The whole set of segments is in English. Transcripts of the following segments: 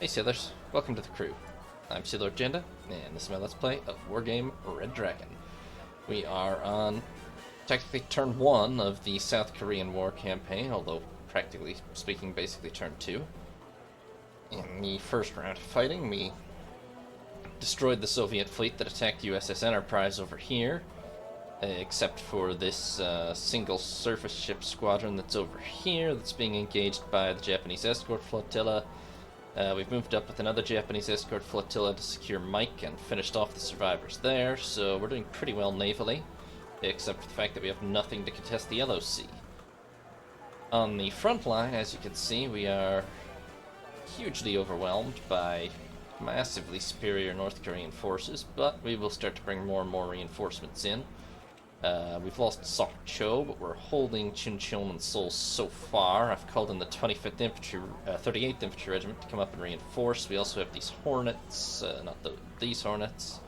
Hey sailors, welcome to the crew. I'm Sailor Agenda, and this is my Let's Play of Wargame Red Dragon. We are on, technically, turn 1 of the South Korean War campaign, although practically speaking, basically turn 2. In the first round of fighting, we destroyed the Soviet fleet that attacked USS Enterprise over here, except for this single surface ship squadron that's over here that's being engaged by the Japanese escort flotilla. We've moved up with another Japanese escort flotilla to secure Mike and finished off the survivors there, so we're doing pretty well navally, except for the fact that we have nothing to contest the LOC. On the front line, as you can see, we are hugely overwhelmed by massively superior North Korean forces, but we will start to bring more and more reinforcements in. We've lost Sok Cho, but we're holding Chuncheon and Seoul so far. I've called in the 38th Infantry Regiment to come up and reinforce. We also have these Hornets, these Hornets.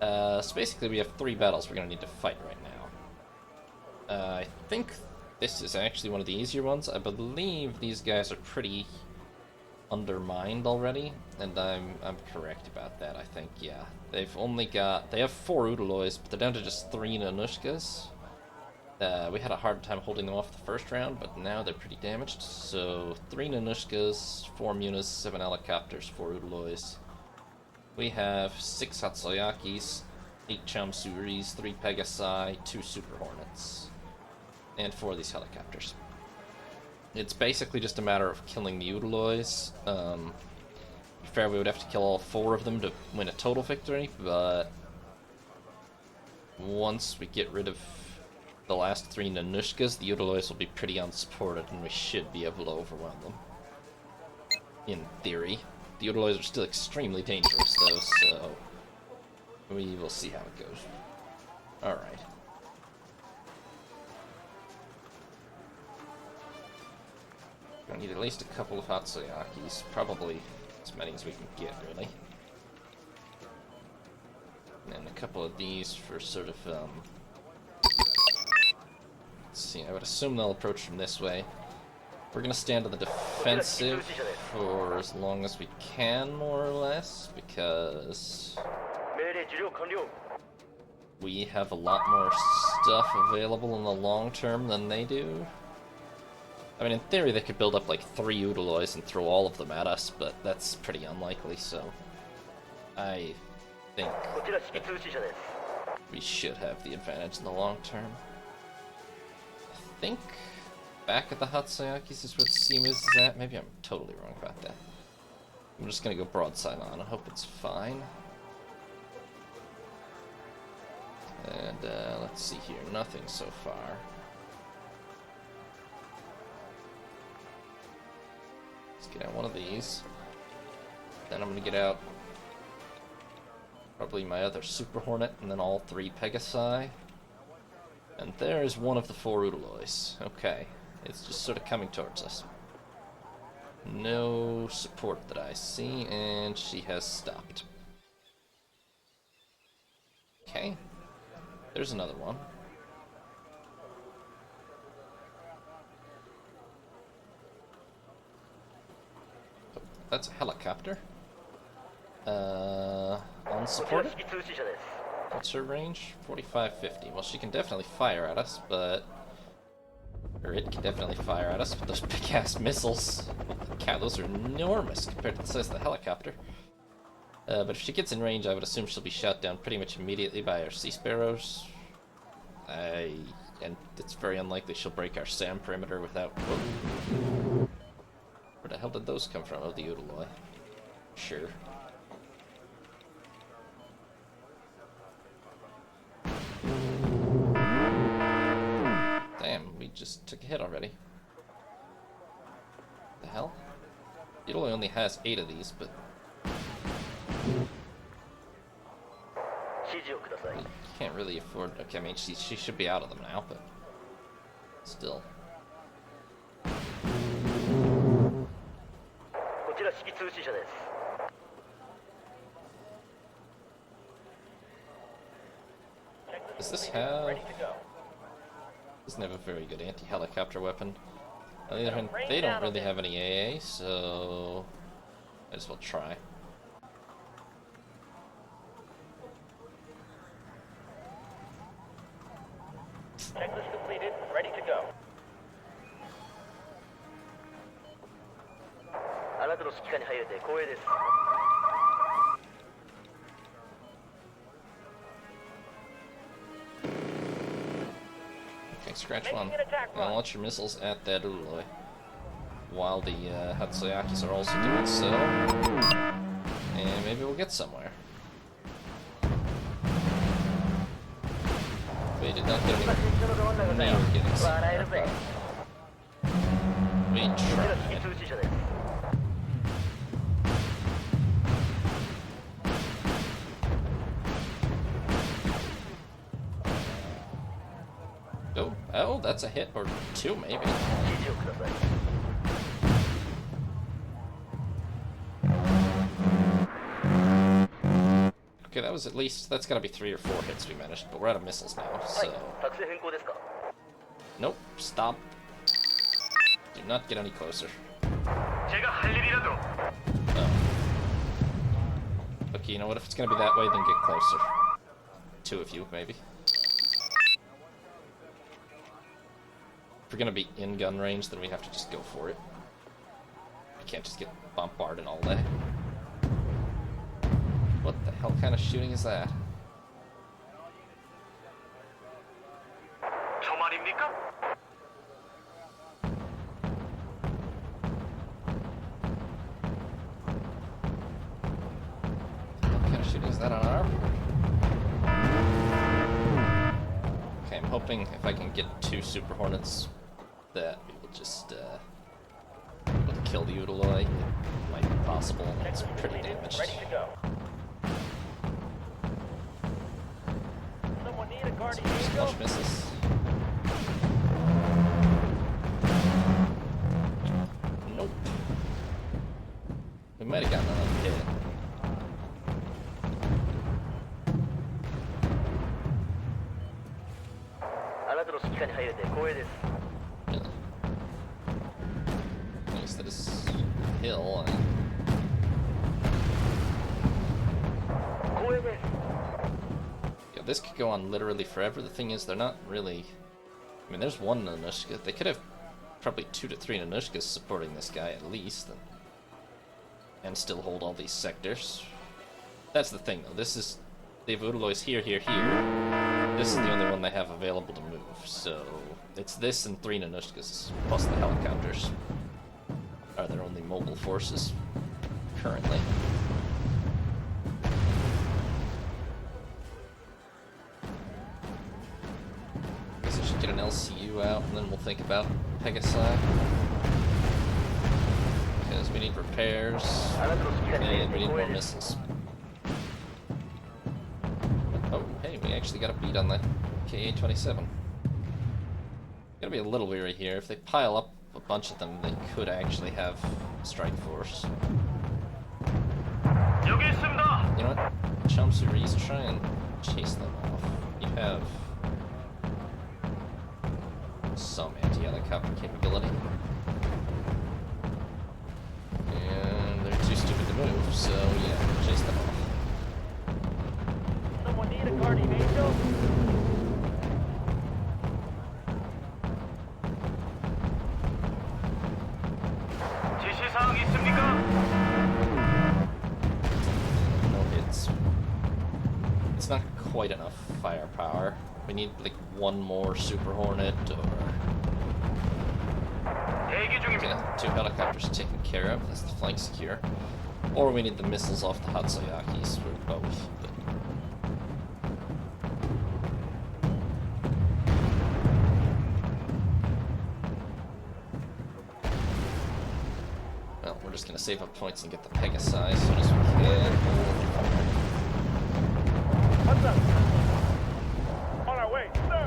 So basically we have 3 battles we're going to need to fight right now. I think this is actually one of the easier ones. I believe these guys are pretty undermined already, and I'm correct about that. I think, yeah, they have 4 Udaloys, but they're down to just 3 Nanushkas. We had a hard time holding them off the first round, but now they're pretty damaged. So 3 Nanushkas, 4 Munas, 7 helicopters, 4 Udaloys. We have 6 Hatsuyakis, 8 Chamsuris, 3 Pegasi, 2 Super Hornets, and 4 of these helicopters. It's basically just a matter of killing the Udaloys. To be fair, we would have to kill all 4 of them to win a total victory, but once we get rid of the last 3 Nanushkas, the Udaloys will be pretty unsupported, and we should be able to overwhelm them. In theory. The Udaloys are still extremely dangerous, though, so we will see how it goes. Alright. I need at least a couple of Hatsuyakis, probably as many as we can get, really. And a couple of these for sort of, let's see, I would assume they'll approach from this way. We're gonna stand on the defensive for as long as we can, more or less, because we have a lot more stuff available in the long term than they do. I mean, in theory, they could build up like 3 Udaloys and throw all of them at us, but that's pretty unlikely, so I think we should have the advantage in the long term. I think back at the Hatsuyakis is where the Seamus is at. Maybe I'm totally wrong about that. I'm just gonna go broadside on. I hope it's fine. And let's see here. Nothing so far. Let's get out one of these. Then I'm gonna get out probably my other Super Hornet, and then all 3 Pegasi. And there's one of the 4 Udaloys. Okay, it's just sort of coming towards us. No support that I see, and she has stopped. Okay, there's another one. That's a helicopter. Unsupported? What's her range? 45-50. Well, she can definitely fire at us, but... Or it can definitely fire at us with those big-ass missiles. Holy cow, those are enormous compared to the size of the helicopter. But if she gets in range, I would assume she'll be shot down pretty much immediately by our Sea Sparrows. And it's very unlikely she'll break our SAM perimeter without... Whoa. Where the hell did those come from? Oh, the Udaloy. Sure. Damn, we just took a hit already. The hell? Udaloy only has 8 of these, but... We can't really afford... Okay, I mean, she should be out of them now, but... Still. Does this have... Doesn't have a very good anti-helicopter weapon. On the other hand, they don't really have any AA, so... as well try. Checklist completed. Ready to go. Okay, scratch one. Now launch your missiles at that Uruloi. While the Hatsuyakis are also doing so. And maybe we'll get somewhere. We did not get anywhere. Now we're getting somewhere. We tried. Oh, that's a hit, or two maybe. Okay, that was at least, that's gotta be 3 or 4 hits we managed, but we're out of missiles now, so... Nope, stop. Do not get any closer. Oh. Okay, you know what, if it's gonna be that way, then get closer. 2 of you, maybe. If we're gonna be in gun range, then we have to just go for it. We can't just get bombarded all day. What the hell kind of shooting is that? What kind of shooting is that on our board? Okay, I'm hoping if I can get 2 Super Hornets that we will just be able to kill the Uruloi. It might be possible. It's pretty damaged. Ready to go. Someone need a guardian angel? Smash misses. Nope. We might have gotten another hit. At least that is hill. Yeah, this could go on literally forever. The thing is, they're not really... I mean, there's one Nanushka. They could have probably 2 to 3 Nanushkas supporting this guy at least. And still hold all these sectors. That's the thing, though. This is... They have Urulois here, here, here. This is the only one they have available to move, so... It's this and 3 Nanushkas, plus the helicopters. Are their only mobile forces, currently. Guess I should get an LCU out, and then we'll think about Pegasi. Because we need repairs, and we need more missiles. Oh, hey, we actually got a beat on the KA-27. Gotta be a little weary here. If they pile up a bunch of them, they could actually have strike force. You know what? Chumsuris, try and chase them off. You have some anti-helicopter capability. And they're too stupid to move, so yeah, chase them off. Someone need a guardian angel? No hits. It's not quite enough firepower. We need like 1 more Super Hornet or... Yeah, 2 helicopters taken care of. That's the flank secure. Or we need the missiles off the Hatsuyakis, or both. But... Well, we're just gonna save up points and get the Pegasi as soon as we can. What's up? On our way, sir!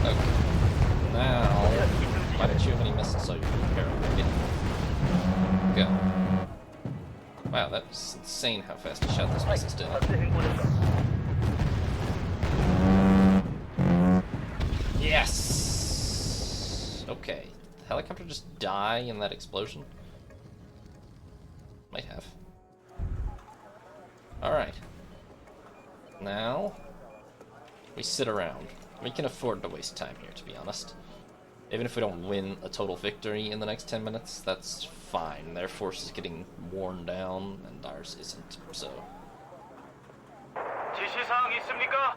Okay. Now, why don't you have any missiles so you can repair them, maybe? Go. Wow, that was insane how fast he shot those missiles down. helicopter just die in that explosion? Might have. Alright. Now, we sit around. We can afford to waste time here, to be honest. Even if we don't win a total victory in the next 10 minutes, that's fine. Their force is getting worn down, and ours isn't, so... 지시사항 있습니까?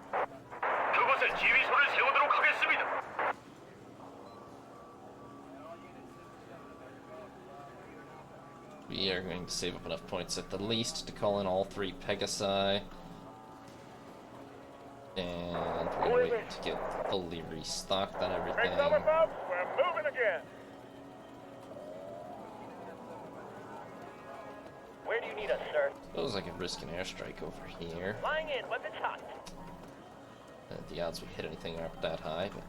그곳에 지휘소를 세우도록 하겠습니다. We are going to save up enough points at the least to call in all 3 Pegasi. And we're gonna wait to get fully restocked on everything. Break's over, folks. We're moving again. Where do you need us, sir? Suppose I could risk an airstrike over here. Flying in. Weapons hot. The odds we hit anything aren't that high, but...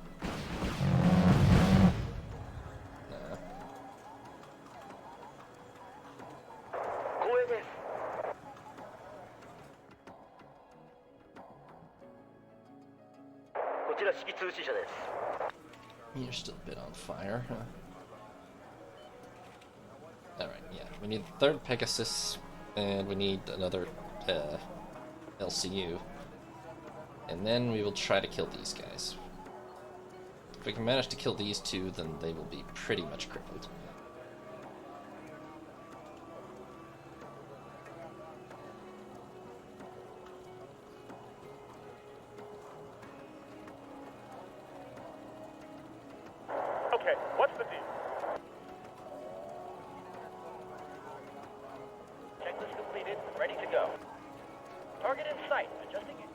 Nah. You're still a bit on fire, huh? Alright, yeah. We need the 3rd Pegasus, and we need another LCU. And then we will try to kill these guys. If we can manage to kill these 2, then they will be pretty much crippled. Okay, what's the deal? Checklist completed. Ready to go. Target in sight. Adjusting it.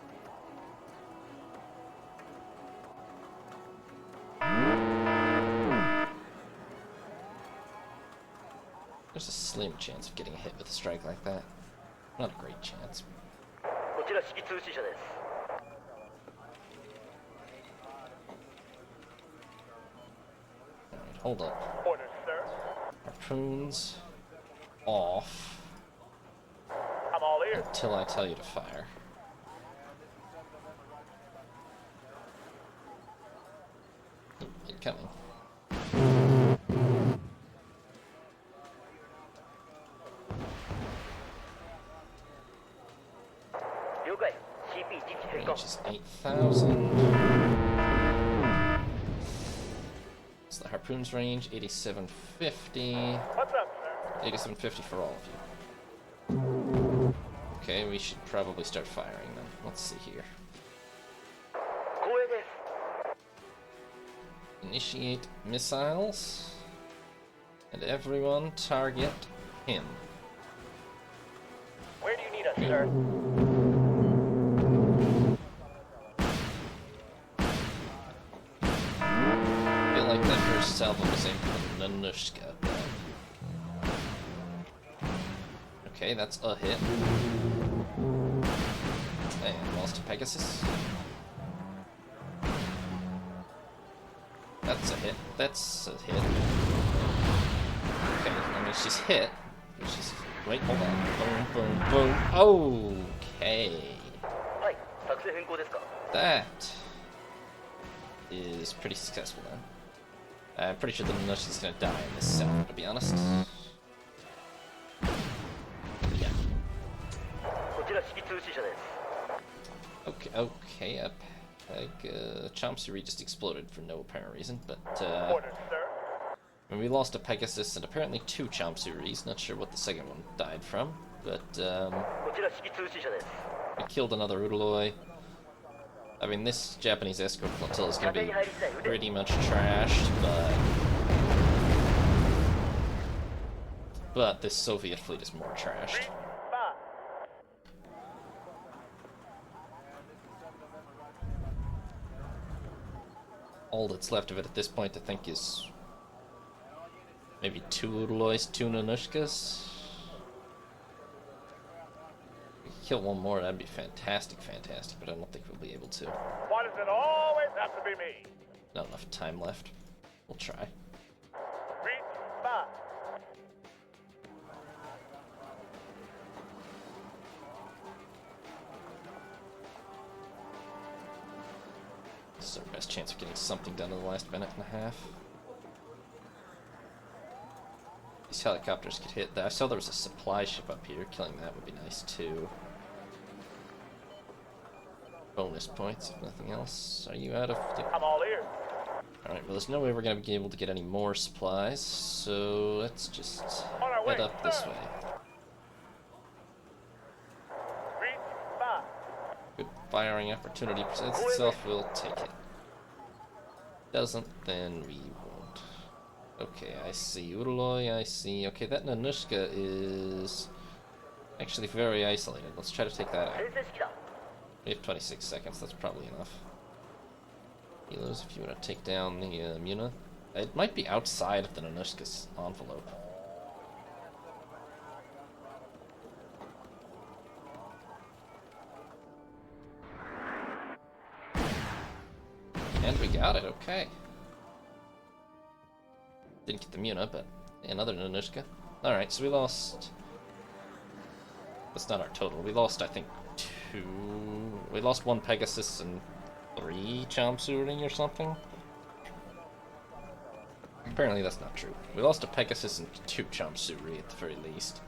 There's a slim chance of getting hit with a strike like that. Not a great chance. Alright, hold up. Orders, sir. Harpoons off I'm all ears. until I tell you to fire. Incoming. Range is 8,000. It's the harpoon's range, 8750. What's up, sir? 8750 for all of you. Okay, we should probably start firing then. Let's see here. Initiate missiles. And everyone target him. Where do you need us, sir? I feel like that first salvo was aimed for the Nanushka. Okay, that's a hit. And lost to Pegasus. That's a hit. That's a hit. Okay, I mean, she's hit. She's... Wait, hold on. Boom, boom, boom. Okay. That is pretty successful then. I'm pretty sure the Nanushka's gonna die in this salvo, to be honest. Yeah. Okay, a Chomsuri just exploded for no apparent reason, but Orders, sir. and we lost a Pegasus and apparently 2 Chomsuris, not sure what the second one died from, but we killed another Uruloi. I mean, this Japanese escort flotilla is going to be pretty much trashed, but this Soviet fleet is more trashed. All that's left of it at this point, I think, is maybe 2 Urulois, 2 Nanushkas. If we could kill one more, that'd be fantastic, but I don't think we'll be able to. Why does it always have to be me? Not enough time left. We'll try. Reach 5. This is our best chance of getting something done in the last minute and a half. these helicopters could hit. I saw there was a supply ship up here. Killing that would be nice too. Bonus points, if nothing else. Are you out of... I'm all ears. Alright, well there's no way we're going to be able to get any more supplies, so let's just head up this way. Read 5. Good firing opportunity presents itself, we'll take it. Doesn't, then we won't. Okay, I see Urloy, I see... Okay, that Nanushka is actually very isolated. Let's try to take that out. We have 26 seconds, that's probably enough. Helos, if you want to take down the Muna. It might be outside of the Nanushka's envelope. And we got it, okay. Didn't get the Muna, but another Nanushka. Alright, so we lost... That's not our total. We lost, I think, 2... We lost 1 Pegasus and 3 Chomsuri or something? Apparently that's not true. We lost a Pegasus and 2 Chomsuri at the very least.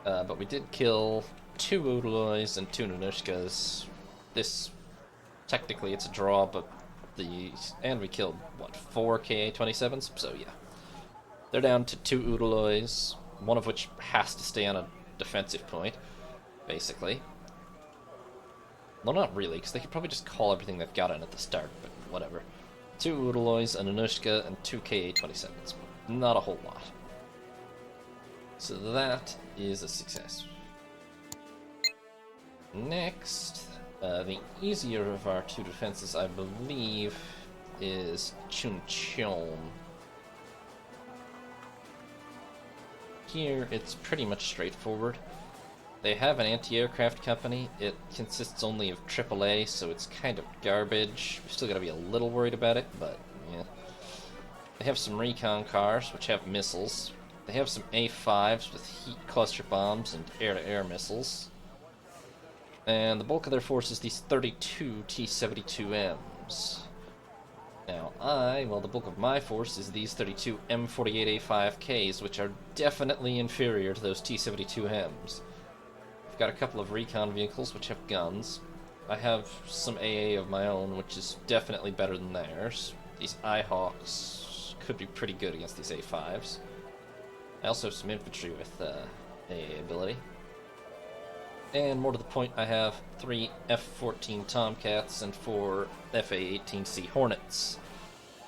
But we did kill 2 Udaloys and 2 Nanushkas. This... Technically it's a draw, but and we killed, what, 4 Ka-27s? So yeah. They're down to 2 Udaloys, one of which has to stay on a defensive point, basically. Well, not really, because they could probably just call everything they've got in at the start, but whatever. 2 Udaloys, an Anushka, and 2 Ka-27s. Not a whole lot. So that is a success. Next... the easier of our 2 defenses, I believe, is Chuncheon. Here, it's pretty much straightforward. They have an anti-aircraft company. It consists only of AAA, so it's kind of garbage. We've still got to be a little worried about it, but yeah. They have some recon cars, which have missiles. They have some A5s with heat cluster bombs and air-to-air missiles. And the bulk of their force is these 32 T-72Ms. Now well, the bulk of my force is these 32 M48A5Ks, which are definitely inferior to those T-72Ms. I've got a couple of recon vehicles, which have guns. I have some AA of my own, which is definitely better than theirs. These Ihawks could be pretty good against these A5s. I also have some infantry with AA ability. And more to the point, I have 3 F-14 Tomcats and 4 FA-18C Hornets.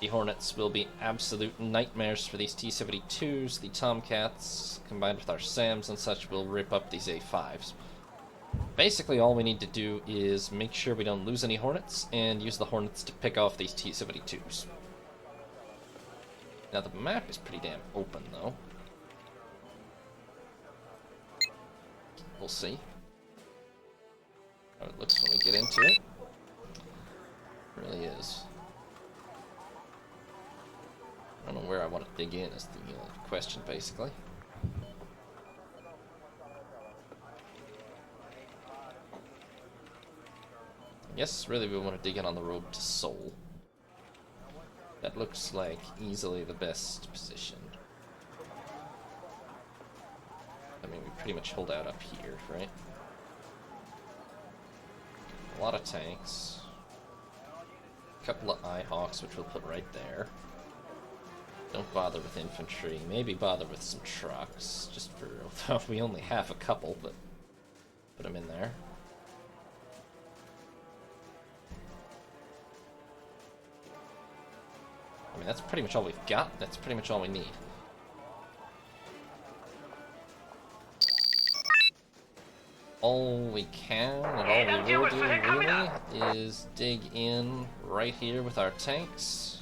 The Hornets will be absolute nightmares for these T-72s. The Tomcats, combined with our SAMs and such, will rip up these A5s. Basically, all we need to do is make sure we don't lose any Hornets, and use the Hornets to pick off these T-72s. Now, the map is pretty damn open, though. We'll see how it looks when we get into it. It really is. I don't know where I want to dig in is the question, basically. I guess really we want to dig in on the road to Seoul. That looks like easily the best position. I mean, we pretty much hold out up here, right? A lot of tanks. A couple of Ihawks, which we'll put right there. Don't bother with infantry. Maybe bother with some trucks, just for... Although we only have a couple, but put them in there. I mean, that's pretty much all we've got. That's pretty much all we need. All we can, and all we will do, really, is dig in right here with our tanks.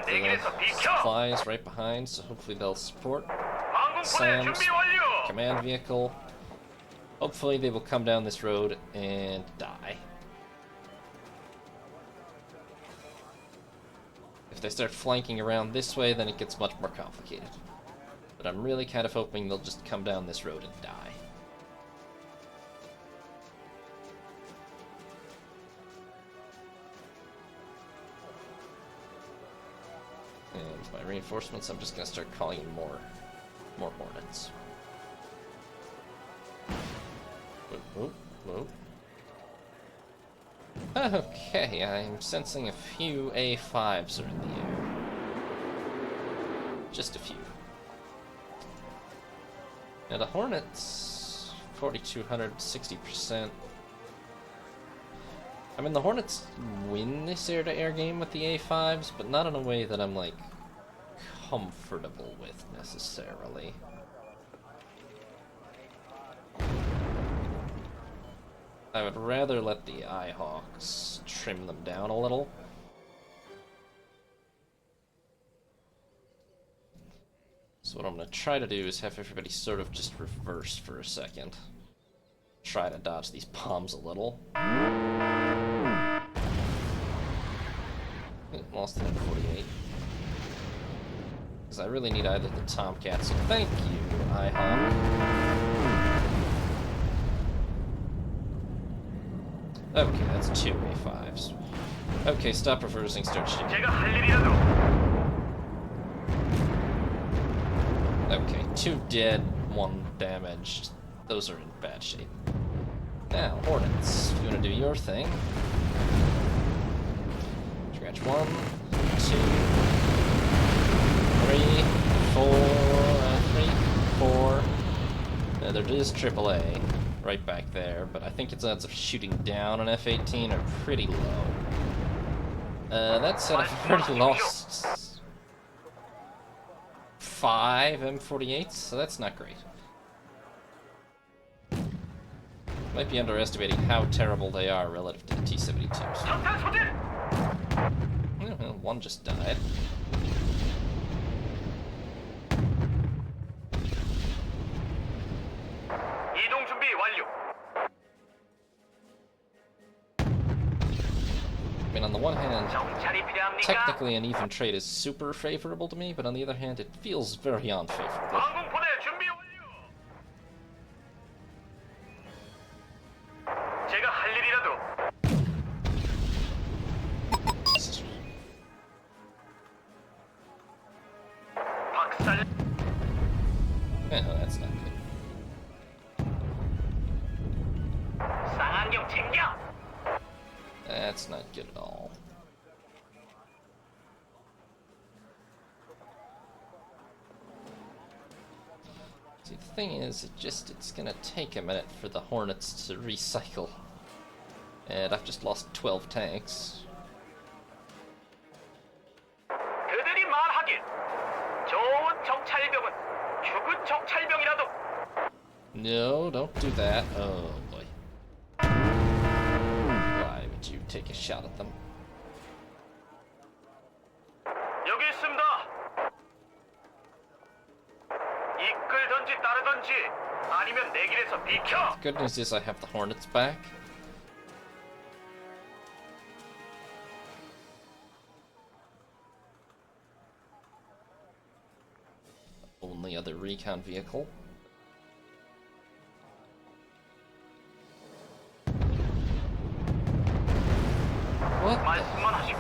And the supplies right behind, so hopefully they'll support. SAMs, command vehicle. Hopefully they will come down this road and die. If they start flanking around this way, then it gets much more complicated. But I'm really kind of hoping they'll just come down this road and die. And With my reinforcements, I'm just gonna start calling in more Hornets. Whoa, whoa. Okay, I'm sensing a few A5s are in the air. Just a few. Now the Hornets, 4,200, 60%. I mean, the Hornets win this air-to-air game with the A5s, but not in a way that I'm, like, comfortable with, necessarily. I would rather let the Eyehawks trim them down a little. So what I'm going to try to do is have everybody sort of just reverse for a second. Try to dodge these bombs a little. Lost the M48. Because I really need either the Tomcat, so thank you, Eyehawk. Okay, that's 2 A5s. Okay, stop reversing, start shooting. Okay, 2 dead, 1 damaged. Those are in bad shape. Now, Hornets, if you want to do your thing. Scratch 1, 2, 3, 4. There is AAA right back there, but I think its odds of shooting down an F-18 are pretty low. That said, I've already lost 5 M48s, so that's not great. Might be underestimating how terrible they are relative to the T-72s. Well, one just died. I mean, on the one hand, technically an even trade is super favorable to me, but on the other hand, it feels very unfavorable. Oh, that's not good. That's not good at all. See, the thing is, it's gonna take a minute for the Hornets to recycle. And I've just lost 12 tanks. No, don't do that. Oh boy. Why would you take a shot at them? The good news is I have the Hornets back. Only other recon vehicle. What the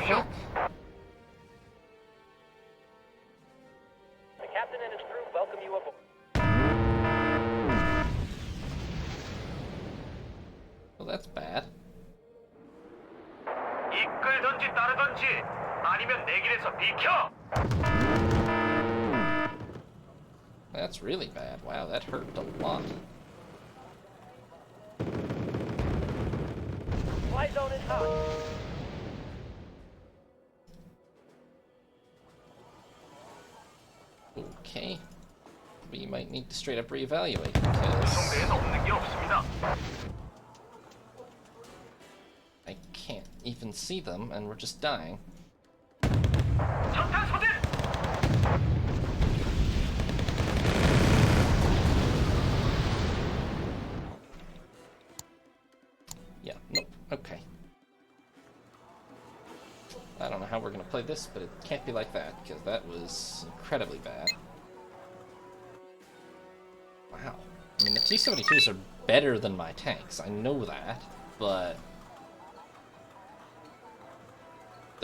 fuck? The captain and his crew welcome you aboard. Well, that's bad. That's really bad. Wow, that hurt a lot. Fly zone is hot. Okay. We might need to straight up reevaluate because I can't even see them and we're just dying. Yeah, nope, okay. I don't know how we're gonna play this, but it can't be like that, because that was incredibly bad. Wow. I mean, the T-72s are better than my tanks, I know that, but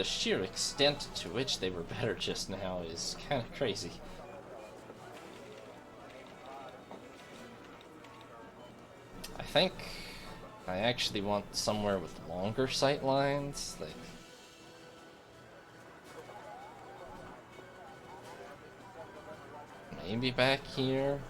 the sheer extent to which they were better just now is kind of crazy. I think I actually want somewhere with longer sight lines, like maybe back here.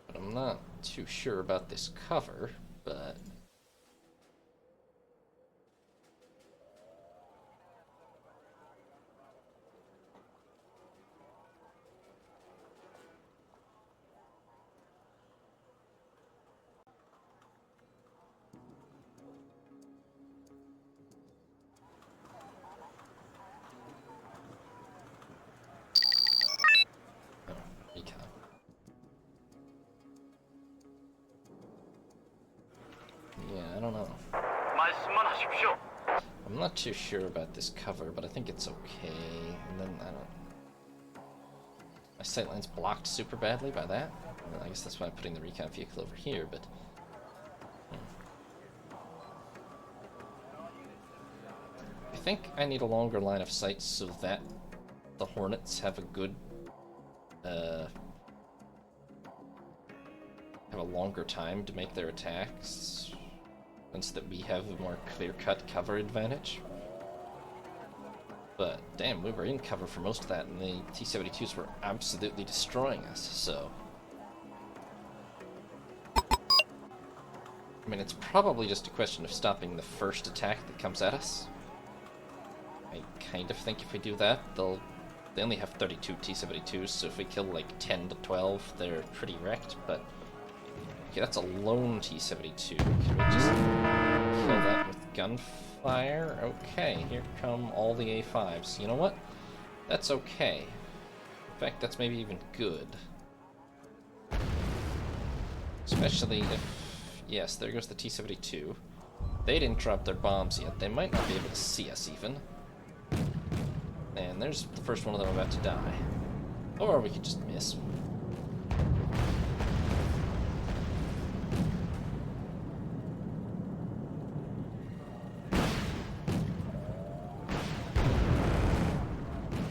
But I'm not too sure about this cover, but I don't know. I'm not too sure about this cover, but I think it's okay. And then, I don't... My sightline's blocked super badly by that. Well, I guess that's why I'm putting the recon vehicle over here, but... I think I need a longer line of sight so that the Hornets have a good... have a longer time to make their attacks. And so that we have a more clear-cut cover advantage. But, damn, we were in cover for most of that, and the T-72s were absolutely destroying us, so... I mean, it's probably just a question of stopping the first attack that comes at us. I kind of think if we do that, they only have 32 T-72s, so if we kill like 10 to 12, they're pretty wrecked, but... Okay, that's a lone T-72. Can we just kill that with gunfire? Okay, here come all the A5s. You know what? That's okay. In fact, that's maybe even good. Especially if... Yes, there goes the T-72. They didn't drop their bombs yet. They might not be able to see us even. And there's the first one of them about to die. Or we could just miss.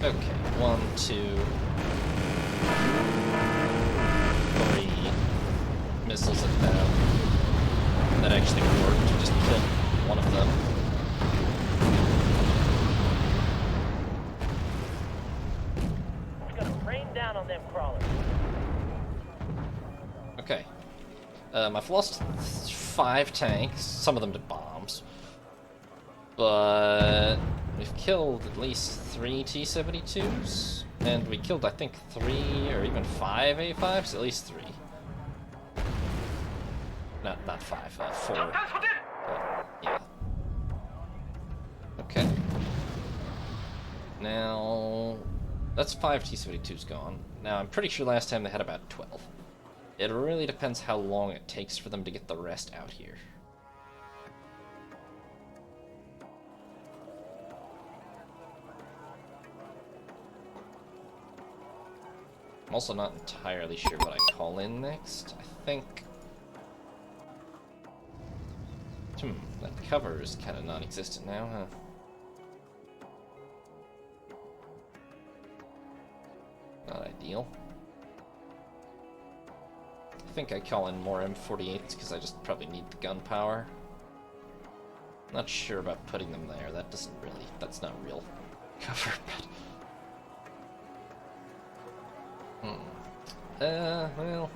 Okay, 1, 2, 3 missiles at them. That actually worked. We just killed one of them. It's gonna rain down on them crawlers. Okay. I've lost 5 tanks, some of them to bombs. But we've killed at least 3 T-72s, and we killed, I think, 3 or even 5 A5s, at least 3. Not 5, 4. Yeah. Okay. Now, that's 5 T-72s gone. Now, I'm pretty sure last time they had about 12. It really depends how long it takes for them to get the rest out here. I'm also not entirely sure what I call in next. I think... that cover is kind of non-existent now, huh? Not ideal. I think I call in more M48s because I just probably need the gunpowder. Not sure about putting them there. That doesn't really... That's not real cover, but... well...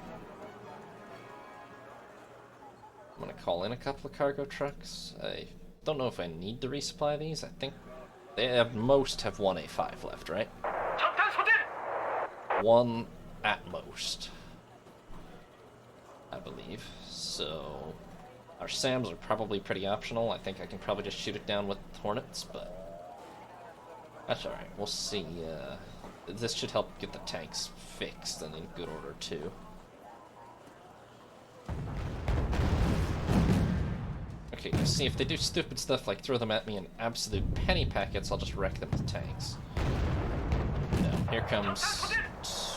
I'm gonna call in a couple of cargo trucks. I don't know if I need to resupply these. I think they at most have 1 A5 left, right? 1 at most, I believe. So our SAMs are probably pretty optional. I think I can probably just shoot it down with Hornets, but that's alright. We'll see. This should help get the tanks fixed and in good order too. Okay, see, if they do stupid stuff like throw them at me in absolute penny packets, I'll just wreck them with tanks. Here comes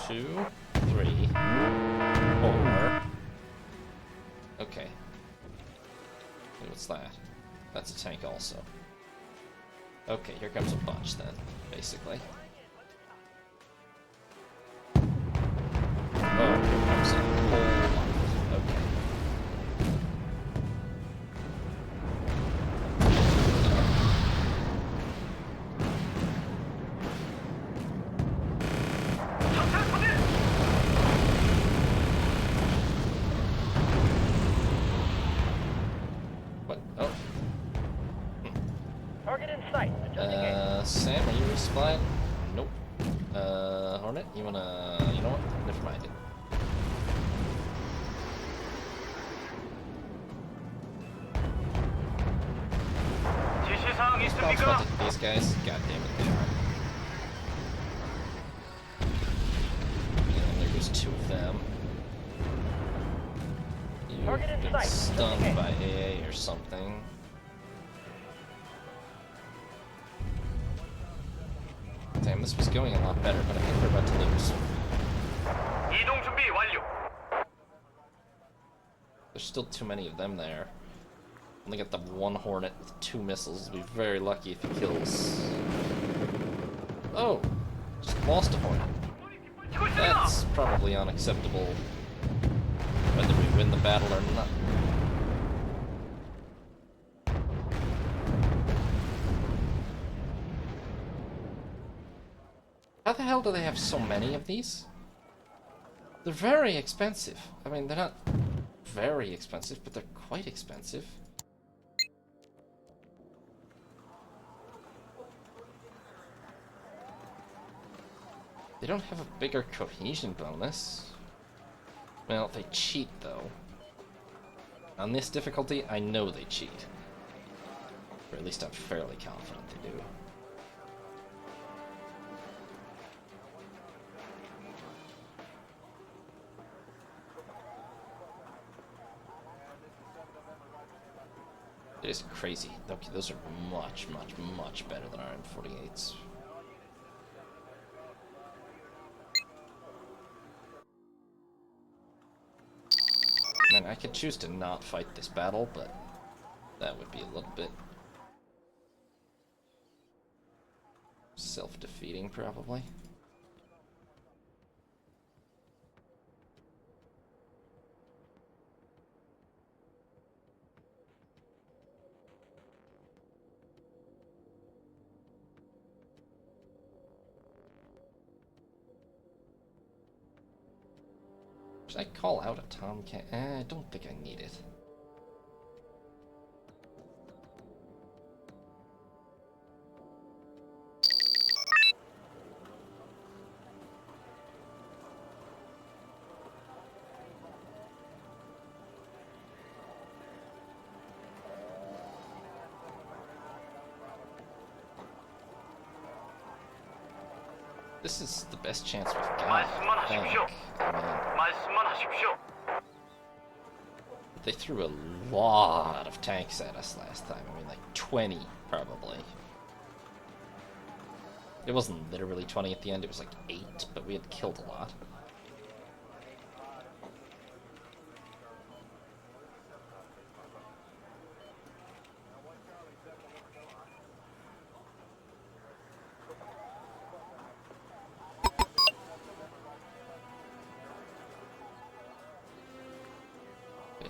2, 3, 4. Okay. Wait, what's that? That's a tank also. Okay, here comes a bunch then, basically. Oh, here comes a whole lot. Okay. What? Oh. Target in sight. Adjusting aim. Sam, are you resupplied? Nope. Hornet, you wanna... You know what? Never mind it. Spotted these guys. God damn it, they are. And there goes 2 of them. You've Target in been sight. stunned by AA or something. Damn, this was going a lot better, but I think we're about to lose. There's still too many of them there. Only got the 1 Hornet with 2 missiles. We'll be very lucky if he kills. Oh! Just lost a Hornet. That's probably unacceptable, whether we win the battle or not. How the hell do they have so many of these? They're very expensive. I mean, they're not very expensive, but they're quite expensive. They don't have a bigger cohesion bonus. Well, they cheat, though. On this difficulty, I know they cheat. Or at least I'm fairly confident they do. It is crazy. Okay, those are much, much, much better than our M48s. Man, I could choose to not fight this battle, but that would be a little bit self-defeating, probably. Should I call out a Tomcat? I don't think I need it. This is the best chance we've got, I think. They threw a lot of tanks at us last time. I mean, like 20, probably. It wasn't literally 20 at the end, it was like 8, but we had killed a lot.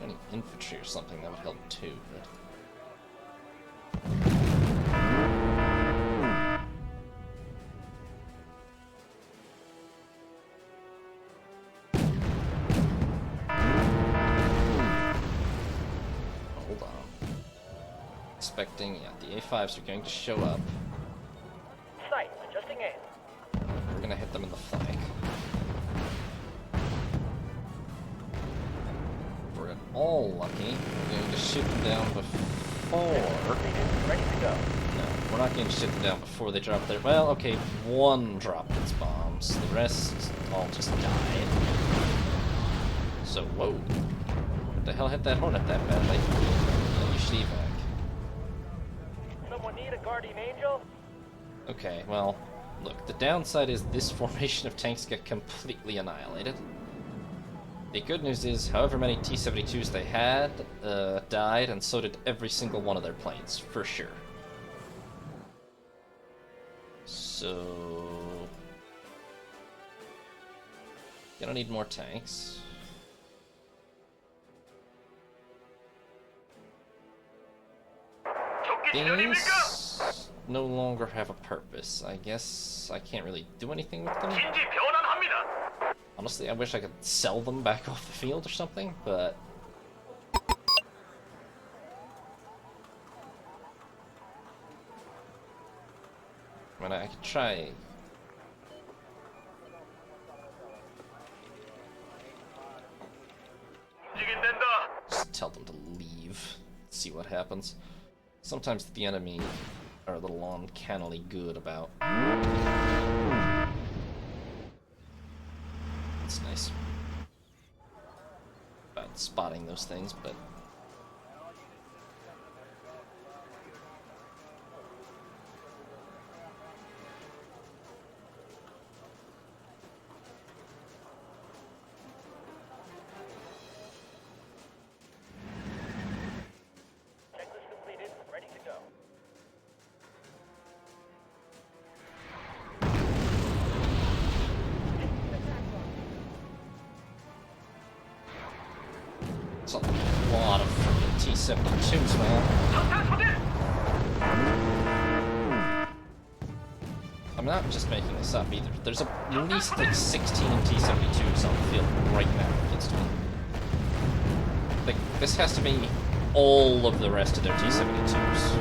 Any infantry or something that would help too, but... Hold on. Expecting, yeah, the A5s are going to show up. Sight, adjusting aim. We're gonna hit them in the flank. All lucky, we're going to shoot them down before... Ready to go. No, we're not going to shoot them down before they drop their... Well, okay, 1 dropped its bombs. The rest all just died. So, whoa. What the hell hit that Hornet that badly? You should evac. Someone need a guardian angel? Okay, well, Look, the downside is this formation of tanks get completely annihilated. The good news is, however many T-72s they had, died, and so did every single one of their planes, for sure. So... gonna need more tanks. These no longer have a purpose. I guess I can't really do anything with them. Honestly, I wish I could sell them back off the field or something, but... I mean, I could try... just tell them to leave. See what happens. Sometimes the enemy are a little uncannily good about... It's nice. About spotting those things, but... Checklist completed. Ready to go. It's a lot of freaking T-72s, man. I'm not just making this up either. There's at least like 16 T-72s on the field right now against me. Like, this has to be all of the rest of their T-72s.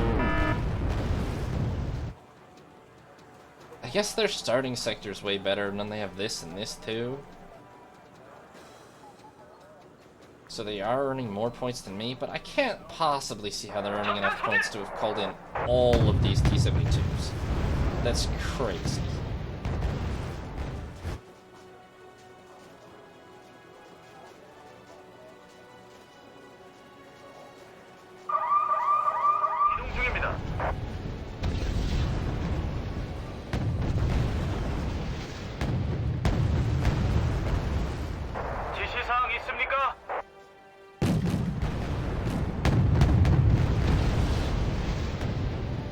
I guess their starting sector's way better, and then they have this and this too. So they are earning more points than me, but I can't possibly see how they're earning enough points to have called in all of these T-72s. That's crazy.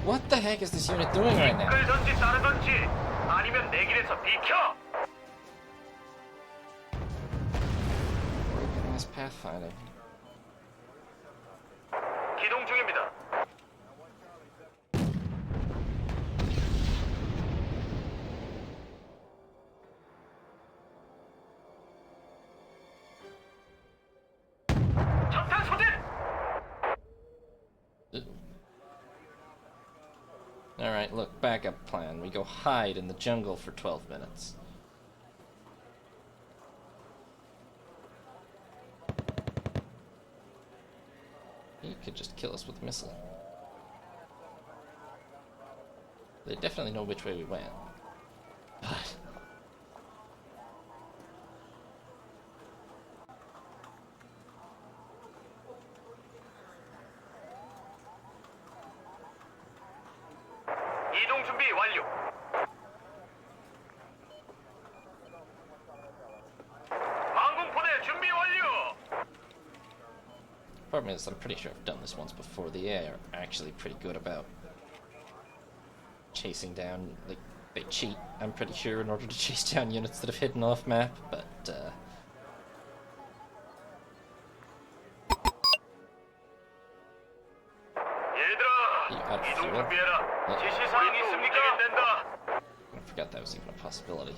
What the heck is this unit doing right now? Organized pathfinding. Alright, look, backup plan. We go hide in the jungle for 12 minutes. He could just kill us with a missile. They definitely know which way we went. But... Problem is, I'm pretty sure I've done this once before. The AI are actually pretty good about chasing down, like, they cheat, I'm pretty sure, in order to chase down units that have hidden off map, but, you out of fuel? Oh. I forgot that was even a possibility.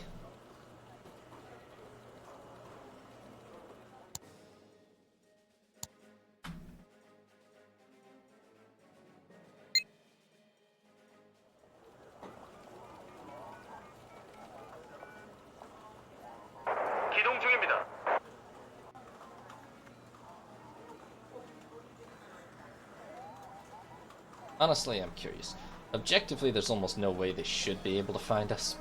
Honestly, I'm curious. Objectively, there's almost no way they should be able to find us.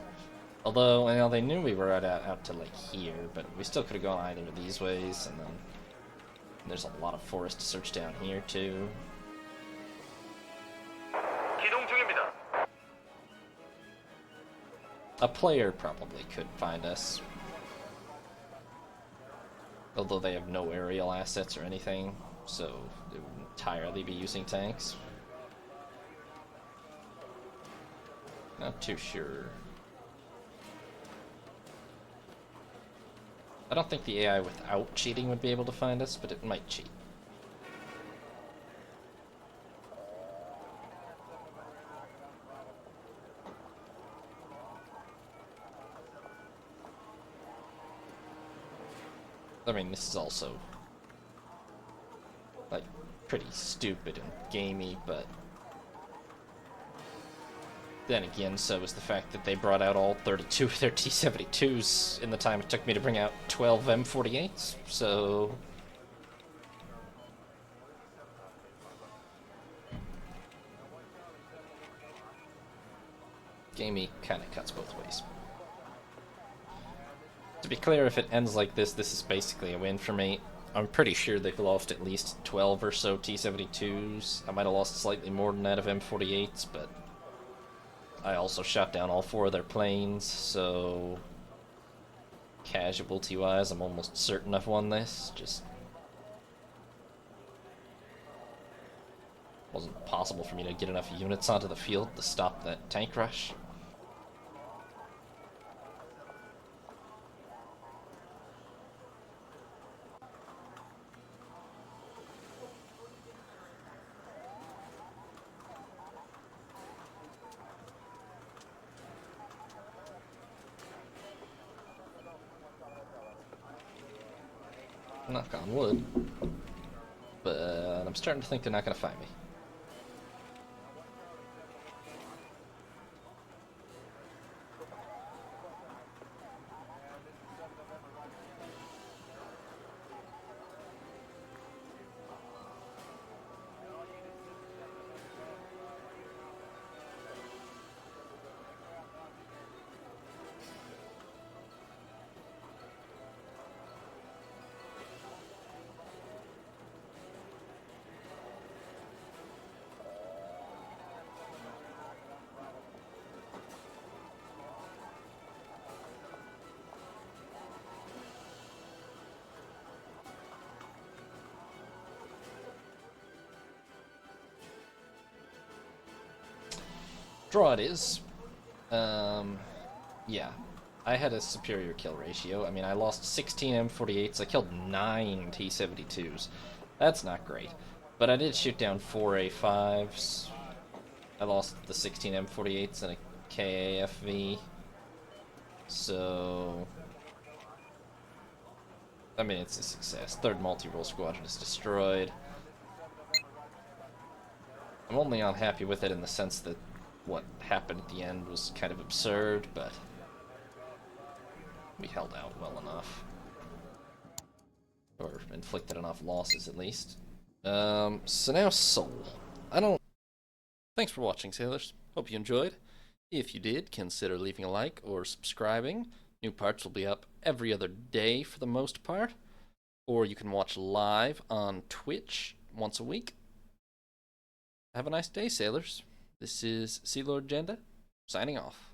Although, you know, they knew we were out to, like, here, but we still could have gone either of these ways, and then there's a lot of forest to search down here, too. A player probably could find us. Although they have no aerial assets or anything, so they would entirely be using tanks. Not too sure. I don't think the AI without cheating would be able to find us, but it might cheat. I mean, this is also, like, pretty stupid and gamey, but then again, so is the fact that they brought out all 32 of their T-72s in the time it took me to bring out 12 M48s, so... Gamey kind of cuts both ways. To be clear, if it ends like this, this is basically a win for me. I'm pretty sure they've lost at least 12 or so T-72s. I might have lost slightly more than that of M48s, but I also shot down all 4 of their planes, so casualty-wise, I'm almost certain I've won this. Just wasn't possible for me to get enough units onto the field to stop that tank rush. Knock on wood, but I'm starting to think they're not going to find me. Draw it is. Yeah. I had a superior kill ratio. I mean, I lost 16 M48s. I killed 9 T-72s. That's not great. But I did shoot down 4 A5s. I lost the 16 M48s and a KAFV. So... I mean, it's a success. Third multi-role squadron is destroyed. I'm only unhappy with it in the sense that what happened at the end was kind of absurd, but we held out well enough. Or inflicted enough losses, at least. So now Soul. Thanks for watching, sailors. Hope you enjoyed. If you did, consider leaving a like or subscribing. New parts will be up every other day for the most part. Or you can watch live on Twitch once a week. Have a nice day, sailors. This is Sea Lord Jenda, signing off.